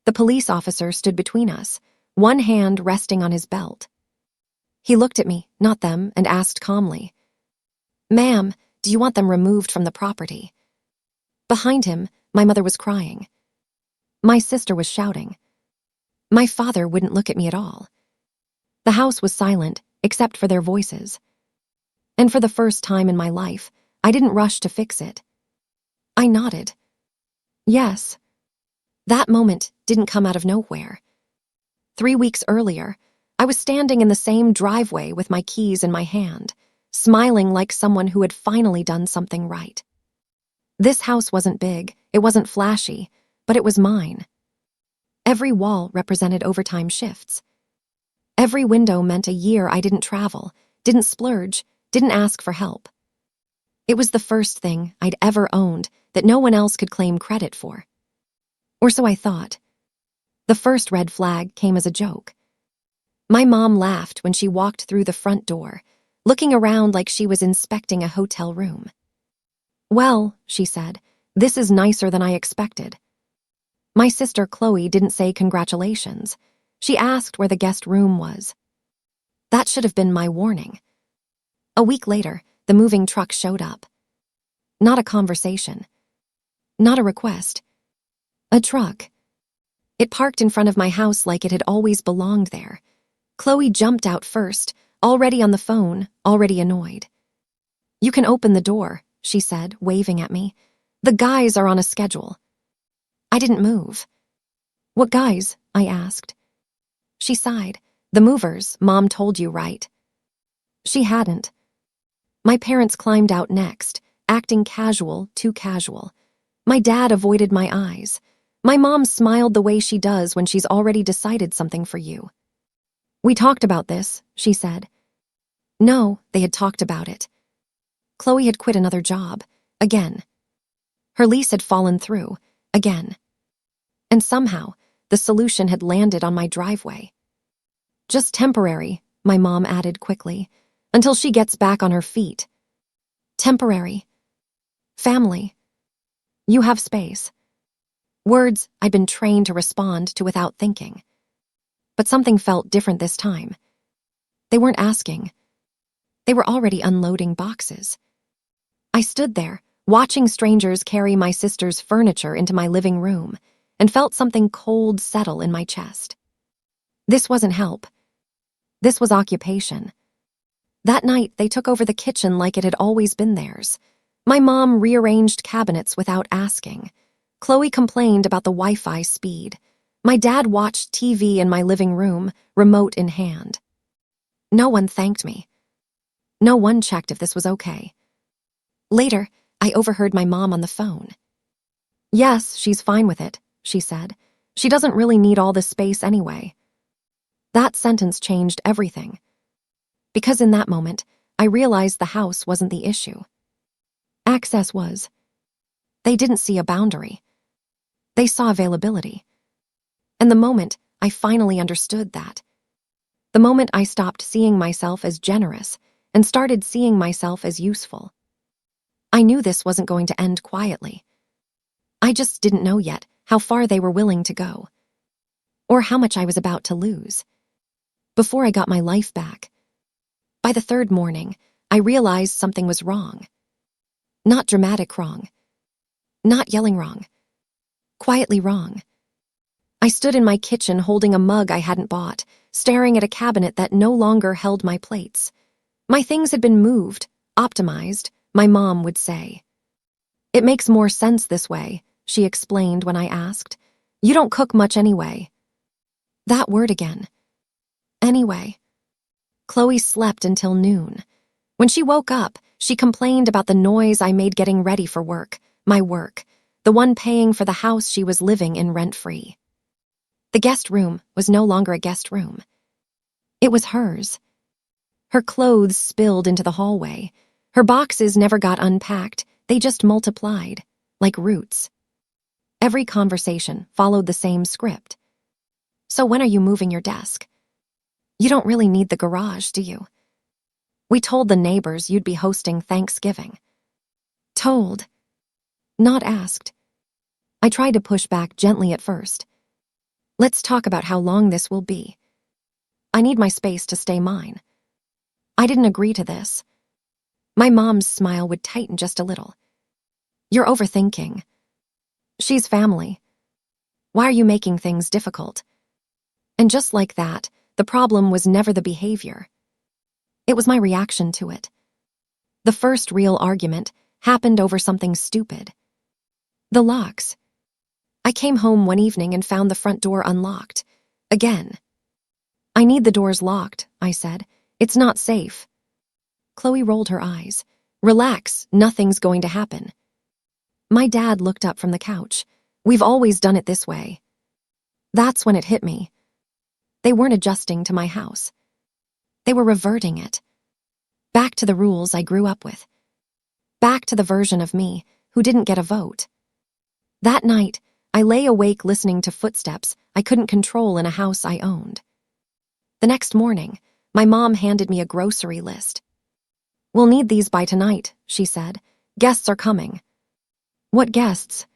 The police officer stood between us, one hand resting on his belt. He looked at me, not them, and asked calmly, "Ma'am, do you want them removed from the property?" Behind him, my mother was crying. My sister was shouting. My father wouldn't look at me at all. The house was silent, except for their voices. And for the first time in my life, I didn't rush to fix it. I nodded. Yes. That moment didn't come out of nowhere. 3 weeks earlier, I was standing in the same driveway with my keys in my hand, smiling like someone who had finally done something right. This house wasn't big, it wasn't flashy, but it was mine. Every wall represented overtime shifts. Every window meant a year I didn't travel, didn't splurge, didn't ask for help. It was the first thing I'd ever owned that no one else could claim credit for. Or so I thought. The first red flag came as a joke. My mom laughed when she walked through the front door, looking around like she was inspecting a hotel room. "Well," she said, "this is nicer than I expected." My sister Chloe didn't say congratulations. She asked where the guest room was. That should have been my warning. A week later, the moving truck showed up. Not a conversation. Not a request. A truck. It parked in front of my house like it had always belonged there. Chloe jumped out first, already on the phone, already annoyed. "You can open the door," she said, waving at me. "The guys are on a schedule." I didn't move. "What guys?" I asked. She sighed. "The movers, Mom told you, right?" She hadn't. My parents climbed out next, acting casual, too casual. My dad avoided my eyes. My mom smiled the way she does when she's already decided something for you. "We talked about this," she said. No, they had talked about it. Chloe had quit another job, again. Her lease had fallen through, again. And somehow, the solution had landed on my driveway. "Just temporary," my mom added quickly, "until she gets back on her feet." Temporary. Family. You have space. Words I'd been trained to respond to without thinking. But something felt different this time. They weren't asking. They were already unloading boxes. I stood there, watching strangers carry my sister's furniture into my living room, and felt something cold settle in my chest. This wasn't help. This was occupation. That night, they took over the kitchen like it had always been theirs. My mom rearranged cabinets without asking. Chloe complained about the Wi-Fi speed. My dad watched TV in my living room, remote in hand. No one thanked me. No one checked if this was okay. Later, I overheard my mom on the phone. "Yes, she's fine with it," she said. "She doesn't really need all this space anyway." That sentence changed everything. Because in that moment, I realized the house wasn't the issue. Access was. They didn't see a boundary. They saw availability. And the moment I finally understood that, the moment I stopped seeing myself as generous and started seeing myself as useful, I knew this wasn't going to end quietly. I just didn't know yet how far they were willing to go, or how much I was about to lose. Before I got my life back, by the third morning, I realized something was wrong. Not dramatic wrong. Not yelling wrong. Quietly wrong. I stood in my kitchen holding a mug I hadn't bought, staring at a cabinet that no longer held my plates. My things had been moved, optimized, my mom would say. "It makes more sense this way," she explained when I asked. "You don't cook much anyway." That word again. Anyway. Chloe slept until noon. When she woke up, she complained about the noise I made getting ready for work, my work, the one paying for the house she was living in rent-free. The guest room was no longer a guest room. It was hers. Her clothes spilled into the hallway. Her boxes never got unpacked, they just multiplied, like roots. Every conversation followed the same script. "So when are you moving your desk? You don't really need the garage, do you? We told the neighbors you'd be hosting Thanksgiving." Told. Not asked. I tried to push back gently at first. Let's talk about how long this will be. I need my space to stay mine. I didn't agree to this. My mom's smile would tighten just a little. You're overthinking. She's family. Why are you making things difficult? And just like that, the problem was never the behavior. It was my reaction to it. The first real argument happened over something stupid. The locks. I came home one evening and found the front door unlocked. Again. I need the doors locked, I said. It's not safe. Chloe rolled her eyes. Relax, nothing's going to happen. My dad looked up from the couch. We've always done it this way. That's when it hit me. They weren't adjusting to my house. They were reverting it. Back to the rules I grew up with. Back to the version of me who didn't get a vote. That night, I lay awake listening to footsteps I couldn't control in a house I owned. The next morning, my mom handed me a grocery list. We'll need these by tonight, she said. Guests are coming. What guests?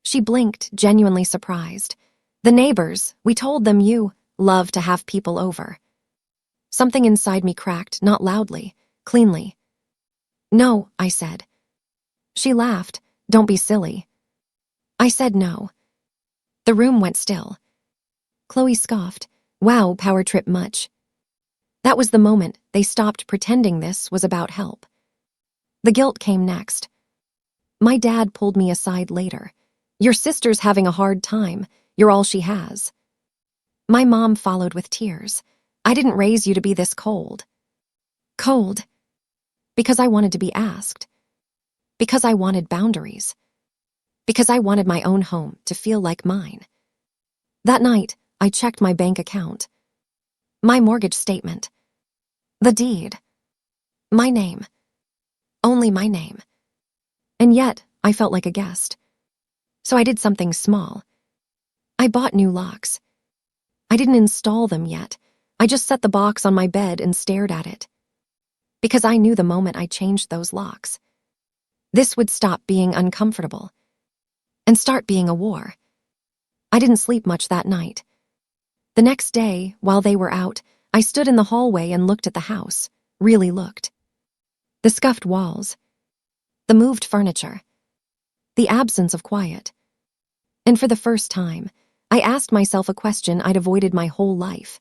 She blinked, genuinely surprised. The neighbors, we told them you love to have people over. Something inside me cracked, not loudly, cleanly. No, I said. She laughed. Don't be silly. I said no. The room went still. Chloe scoffed. Wow, power trip much. That was the moment they stopped pretending this was about help. The guilt came next. My dad pulled me aside later. Your sister's having a hard time. You're all she has. My mom followed with tears. I didn't raise you to be this cold. Cold. Because I wanted to be asked. Because I wanted boundaries. Because I wanted my own home to feel like mine. That night, I checked my bank account. My mortgage statement. The deed. My name. Only my name. And yet, I felt like a guest. So I did something small. I bought new locks. I didn't install them yet. I just set the box on my bed and stared at it. Because I knew the moment I changed those locks, this would stop being uncomfortable and start being a war. I didn't sleep much that night. The next day, while they were out, I stood in the hallway and looked at the house, really looked. The scuffed walls, the moved furniture, the absence of quiet. And for the first time, I asked myself a question I'd avoided my whole life.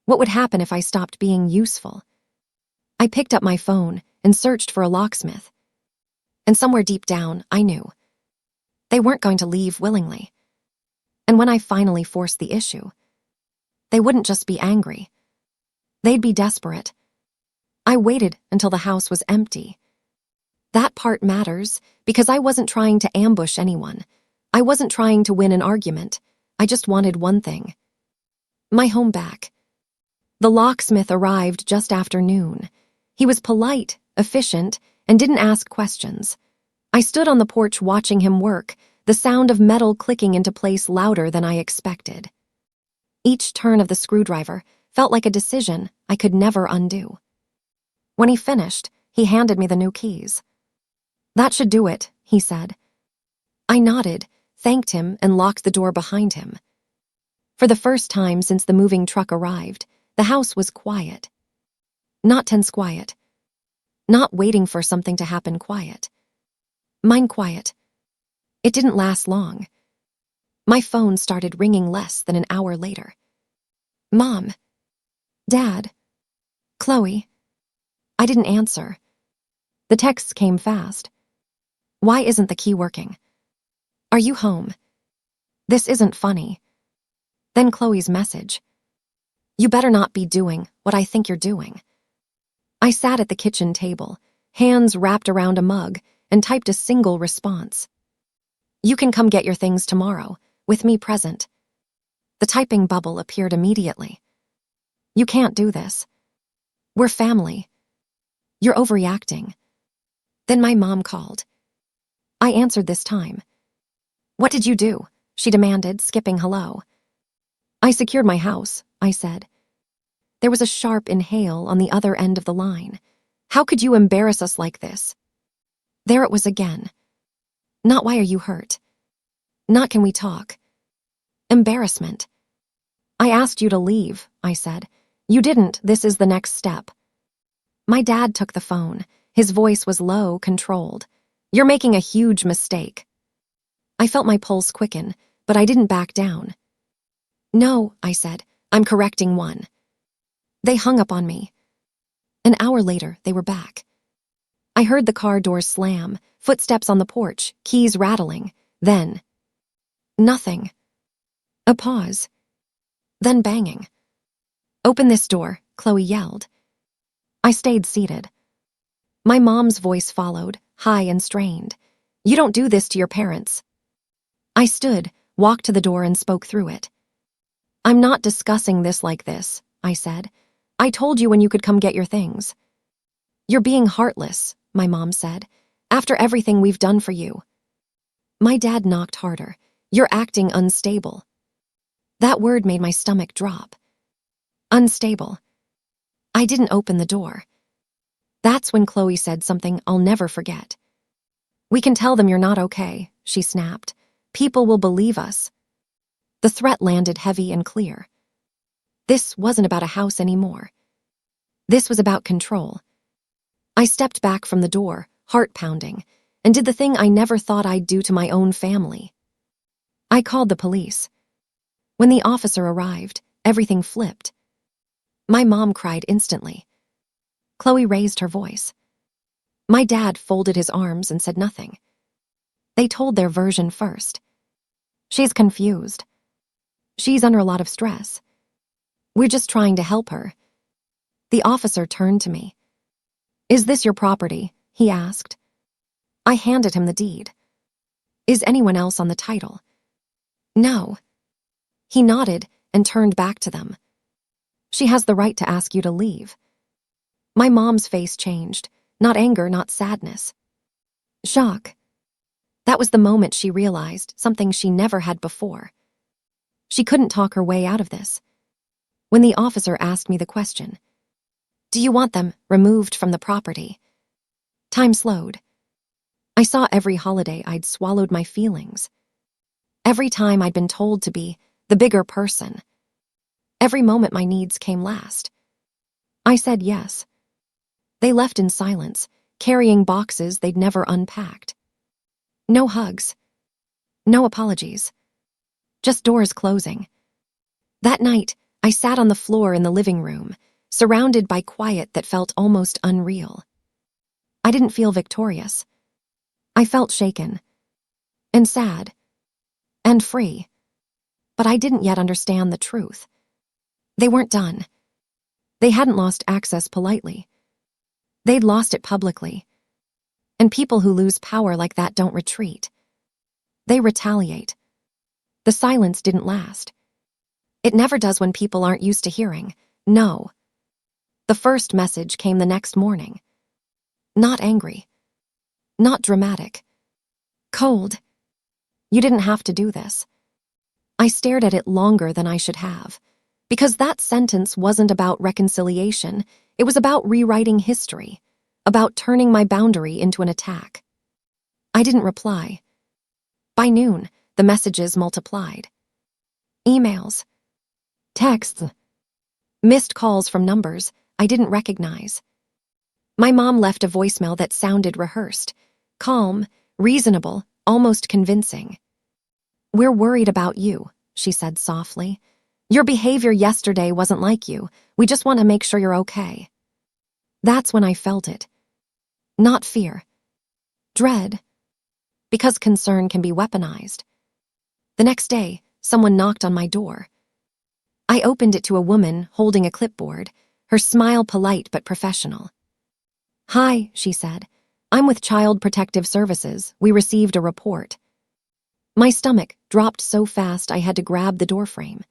What would happen if I stopped being useful? I picked up my phone and searched for a locksmith. And somewhere deep down, I knew. They weren't going to leave willingly. And when I finally forced the issue, they wouldn't just be angry. They'd be desperate. I waited until the house was empty. That part matters because I wasn't trying to ambush anyone. I wasn't trying to win an argument. I just wanted one thing. My home back. The locksmith arrived just after noon. He was polite, efficient, and didn't ask questions. I stood on the porch watching him work, the sound of metal clicking into place louder than I expected. Each turn of the screwdriver felt like a decision I could never undo. When he finished, he handed me the new keys. That should do it, he said. I nodded, thanked him, and locked the door behind him. For the first time since the moving truck arrived, the house was quiet. Not tense quiet. Not waiting for something to happen quiet. Mine quiet. It didn't last long. My phone started ringing less than an hour later. Mom. Dad. Chloe. I didn't answer. The texts came fast. Why isn't the key working? Are you home? This isn't funny. Then Chloe's message. You better not be doing what I think you're doing. I sat at the kitchen table, hands wrapped around a mug, and typed a single response. You can come get your things tomorrow, with me present. The typing bubble appeared immediately. You can't do this. We're family. You're overreacting. Then my mom called. I answered this time. What did you do? She demanded, skipping hello. I secured my house, I said. There was a sharp inhale on the other end of the line. How could you embarrass us like this? There it was again. Not why are you hurt? Not can we talk? Embarrassment. I asked you to leave, I said. You didn't. This is the next step. My dad took the phone. His voice was low, controlled. You're making a huge mistake. I felt my pulse quicken, but I didn't back down. No, I said. I'm correcting one. They hung up on me. An hour later, they were back. I heard the car doors slam, footsteps on the porch, keys rattling. Then, nothing. A pause. Then banging. Open this door, Chloe yelled. I stayed seated. My mom's voice followed, high and strained. You don't do this to your parents. I stood, walked to the door and spoke through it. I'm not discussing this like this, I said. I told you when you could come get your things. You're being heartless, my mom said, after everything we've done for you. My dad knocked harder. You're acting unstable. That word made my stomach drop. Unstable. I didn't open the door. That's when Chloe said something I'll never forget. We can tell them you're not okay, she snapped. People will believe us. The threat landed heavy and clear. This wasn't about a house anymore. This was about control. I stepped back from the door, heart pounding, and did the thing I never thought I'd do to my own family. I called the police. When the officer arrived, everything flipped. My mom cried instantly. Chloe raised her voice. My dad folded his arms and said nothing. They told their version first. She's confused. She's under a lot of stress. We're just trying to help her. The officer turned to me. Is this your property? He asked. I handed him the deed. Is anyone else on the title? No. He nodded and turned back to them. She has the right to ask you to leave. My mom's face changed, not anger, not sadness. Shock. That was the moment she realized something she never had before. She couldn't talk her way out of this. When the officer asked me the question, do you want them removed from the property? Time slowed. I saw every holiday I'd swallowed my feelings. Every time I'd been told to be the bigger person. Every moment my needs came last. I said yes. They left in silence, carrying boxes they'd never unpacked. No hugs. No apologies. Just doors closing. That night, I sat on the floor in the living room, surrounded by quiet that felt almost unreal. I didn't feel victorious. I felt shaken. And sad. And free. But I didn't yet understand the truth. They weren't done. They hadn't lost access politely. They'd lost it publicly. And people who lose power like that don't retreat. They retaliate. The silence didn't last. It never does when people aren't used to hearing, no. The first message came the next morning. Not angry. Not dramatic. Cold. You didn't have to do this. I stared at it longer than I should have, because that sentence wasn't about reconciliation, it was about rewriting history, about turning my boundary into an attack. I didn't reply. By noon, the messages multiplied. Emails. Texts. Missed calls from numbers I didn't recognize. My mom left a voicemail that sounded rehearsed, calm, reasonable, almost convincing. We're worried about you, she said softly. Your behavior yesterday wasn't like you. We just want to make sure you're okay. That's when I felt it. Not fear. Dread. Because concern can be weaponized. The next day, someone knocked on my door. I opened it to a woman holding a clipboard, her smile polite but professional. Hi, she said. I'm with Child Protective Services. We received a report. My stomach dropped so fast I had to grab the doorframe.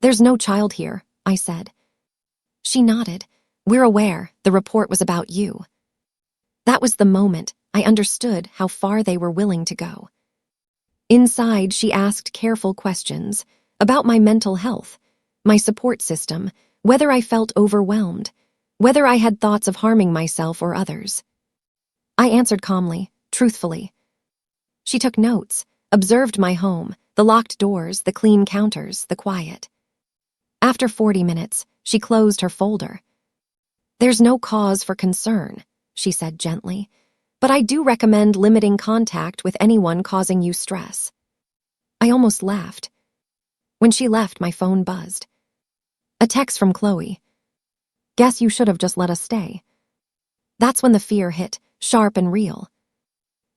There's no child here, I said. She nodded. We're aware the report was about you. That was the moment I understood how far they were willing to go. Inside, she asked careful questions about my mental health, my support system, whether I felt overwhelmed, whether I had thoughts of harming myself or others. I answered calmly, truthfully. She took notes, observed my home, The locked doors, the clean counters, the quiet. After 40 minutes, she closed her folder. "There's no cause for concern," she said gently, "but I do recommend limiting contact with anyone causing you stress." I almost laughed. When she left, my phone buzzed. A text from Chloe. "Guess you should have just let us stay." That's when the fear hit, sharp and real.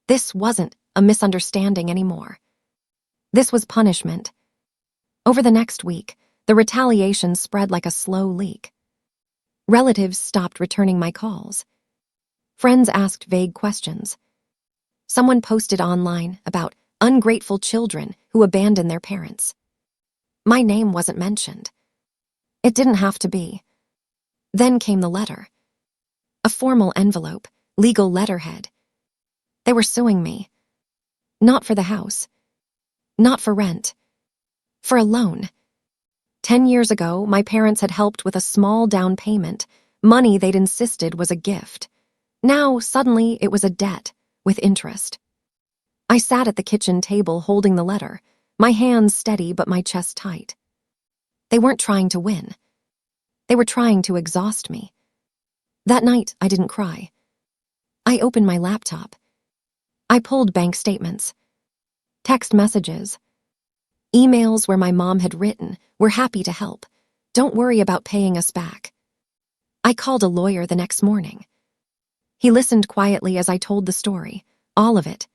This wasn't a misunderstanding anymore. This was punishment. Over the next week, the retaliation spread like a slow leak. Relatives stopped returning my calls. Friends asked vague questions. Someone posted online about ungrateful children who abandon their parents. My name wasn't mentioned. It didn't have to be. Then came the letter. A formal envelope, legal letterhead. They were suing me. Not for the house. Not for rent. For a loan. 10 years ago, my parents had helped with a small down payment, money they'd insisted was a gift. Now, suddenly, it was a debt, with interest. I sat at the kitchen table holding the letter, my hands steady but my chest tight. They weren't trying to win. They were trying to exhaust me. That night, I didn't cry. I opened my laptop. I pulled bank statements, text messages, emails where my mom had written, "We're happy to help. Don't worry about paying us back." I called a lawyer the next morning. He listened quietly as I told the story, all of it.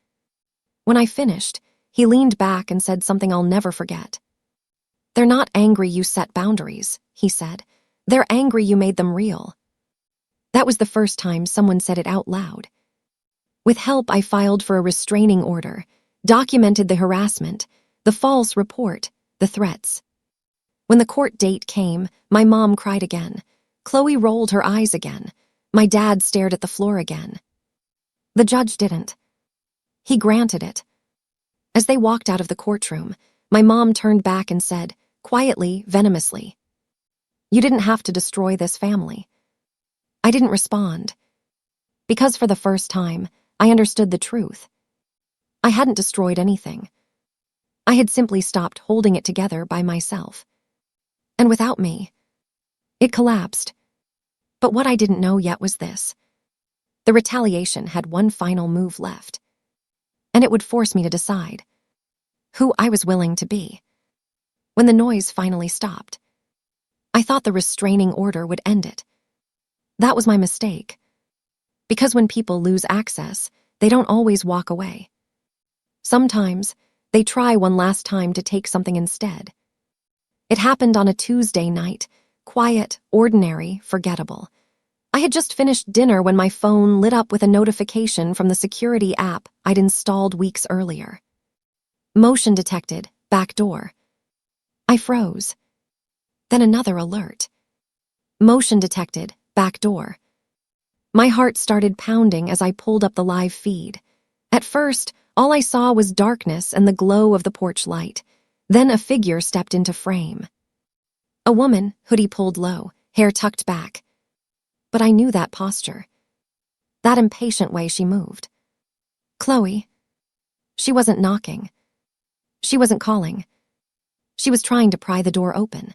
When I finished, he leaned back and said something I'll never forget. "They're not angry you set boundaries," he said. "They're angry you made them real." That was the first time someone said it out loud. With help, I filed for a restraining order, documented the harassment, the false report, the threats. When the court date came, my mom cried again. Chloe rolled her eyes again. My dad stared at the floor again. The judge didn't. He granted it. As they walked out of the courtroom, my mom turned back and said, quietly, venomously, "You didn't have to destroy this family." I didn't respond. Because for the first time, I understood the truth. I hadn't destroyed anything. I had simply stopped holding it together by myself. And without me, it collapsed. But what I didn't know yet was this. The retaliation had one final move left. And it would force me to decide who I was willing to be. When the noise finally stopped, I thought the restraining order would end it. That was my mistake. Because when people lose access, they don't always walk away. Sometimes, they try one last time to take something instead. It happened on a Tuesday night, quiet, ordinary, forgettable. I had just finished dinner when my phone lit up with a notification from the security app I'd installed weeks earlier. Motion detected, back door. I froze. Then another alert. Motion detected, back door. My heart started pounding as I pulled up the live feed. At first, all I saw was darkness and the glow of the porch light. Then a figure stepped into frame. A woman, hoodie pulled low, hair tucked back. But I knew that posture. That impatient way she moved. Chloe. She wasn't knocking. She wasn't calling. She was trying to pry the door open.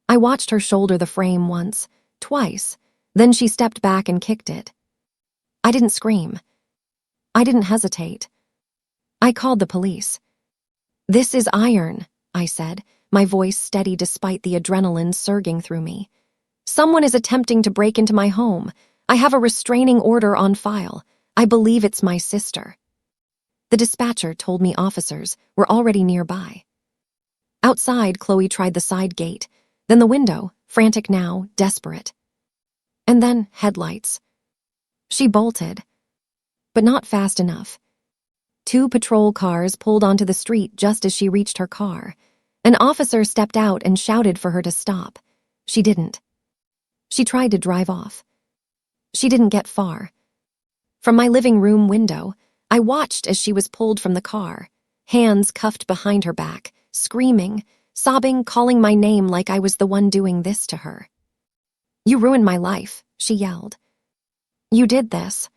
I watched her shoulder the frame once, twice, then she stepped back and kicked it. I didn't scream. I didn't hesitate. I called the police. "This is iron," I said, my voice steady despite the adrenaline surging through me. "Someone is attempting to break into my home. I have a restraining order on file. I believe it's my sister." The dispatcher told me officers were already nearby. Outside, Chloe tried the side gate, then the window, frantic now, desperate. And then headlights. She bolted, but not fast enough. 2 patrol cars pulled onto the street just as she reached her car. An officer stepped out and shouted for her to stop. She didn't. She tried to drive off. She didn't get far. From my living room window, I watched as she was pulled from the car, hands cuffed behind her back, screaming, sobbing, calling my name like I was the one doing this to her. "You ruined my life," she yelled. "You did this."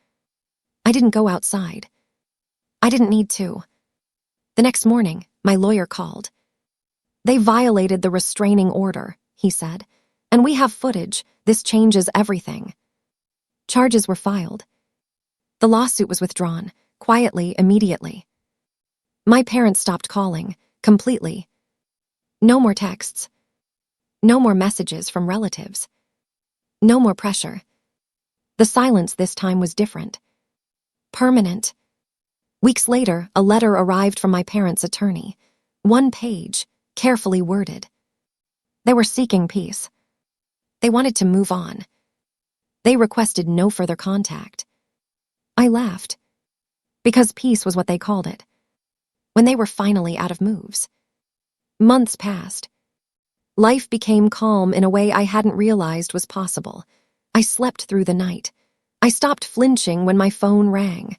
I didn't go outside. I didn't need to. The next morning, My lawyer called. They violated the restraining order, he said. And we have footage. This changes everything. Charges were filed. The lawsuit was withdrawn, quietly, immediately. My parents stopped calling, completely. No more texts. No more messages from relatives. No more pressure. The silence this time was different. Permanent. Weeks later, a letter arrived from my parents' attorney. 1 page, carefully worded. They were seeking peace. They wanted to move on. They requested no further contact. I laughed. Because peace was what they called it. When they were finally out of moves. Months passed. Life became calm in a way I hadn't realized was possible. I slept through the night. I stopped flinching when my phone rang.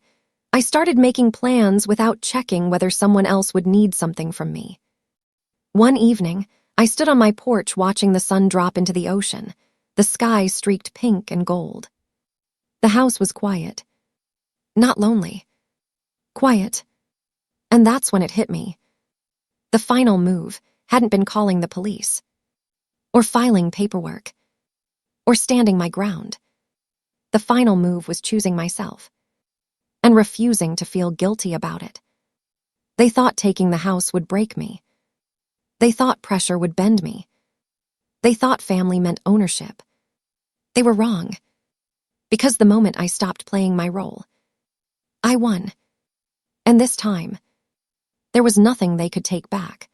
I started making plans without checking whether someone else would need something from me. One evening, I stood on my porch watching the sun drop into the ocean. The sky streaked pink and gold. The house was quiet. Not lonely. Quiet. And that's when it hit me. The final move hadn't been calling the police, or filing paperwork, or standing my ground. The final move was choosing myself, and refusing to feel guilty about it. They thought taking the house would break me. They thought pressure would bend me. They thought family meant ownership. They were wrong. Because the moment I stopped playing my role, I won. And this time, there was nothing they could take back.